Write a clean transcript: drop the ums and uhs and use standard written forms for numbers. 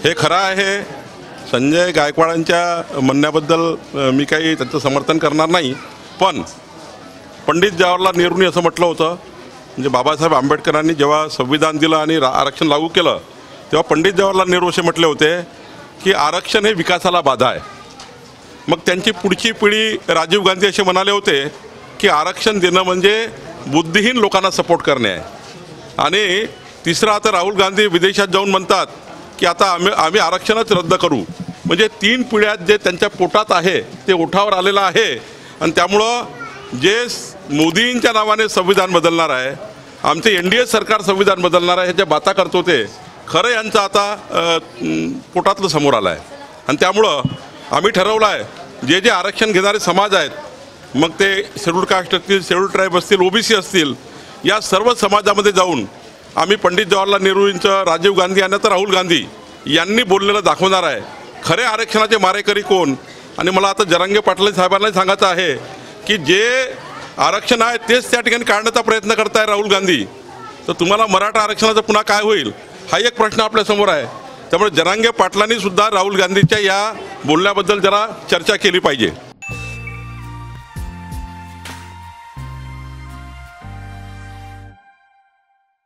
हे खरं आहे. संजय गायकवाडांच्या म्हणण्याबद्दल मी काही त्यांचं समर्थन करणार नाही, पण पंडित जवाहरलाल नेहरूंनी असं म्हटलं होतं, म्हणजे बाबासाहेब आंबेडकरांनी जेव्हा संविधान दिलं आणि आरक्षण लागू केलं तेव्हा पंडित जवाहरलाल नेहरू असे म्हटले होते की आरक्षण हे विकासाला बाधा आहे. मग त्यांची पुढची पिढी राजीव गांधी असे म्हणाले होते की आरक्षण देणं म्हणजे बुद्धिहीन लोकांना सपोर्ट करणे आहे. आणि तिसरं आता राहुल गांधी विदेशात जाऊन म्हणतात की आता आम्ही आरक्षणच रद्द करू. म्हणजे 3 पिढ्यात जे त्यांच्या पोटात आहे ते ओठावर आलेलं आहे. आणि त्यामुळं जे मोदींच्या नावाने संविधान बदलणार आहे, आमचे NDA सरकार संविधान बदलणार आहे, ह्याच्या बाता करतो ते खरं यांचं आता पोटातलं समोर आलं आहे. आणि त्यामुळं आम्ही ठरवलं आहे जे आरक्षण घेणारे समाज आहेत, मग ते शेड्यूल कास्ट असतील, शेड्यूल ट्राईब असतील, OBC असतील, या सर्व समाजामध्ये जाऊन आम्ही पंडित जवाहरलाल नेहरूंचं, राजीव गांधी यांना तर राहुल गांधी यांनी बोललेलं दाखवणार आहे. खरे आरक्षणाचे मारेकरी कोण. आणि मला आता जरांगे पाटील साहेबांनाही सांगायचं आहे की जे आरक्षण आहे तेच त्या ठिकाणी काढण्याचा प्रयत्न करताय राहुल गांधी. तर तुम्हाला मराठा आरक्षणाचं पुन्हा काय होईल हा एक प्रश्न आपल्यासमोर आहे. त्यामुळे जरांगे पाटलांनी सुद्धा राहुल गांधीच्या या बोलण्याबद्दल जरा चर्चा केली पाहिजे.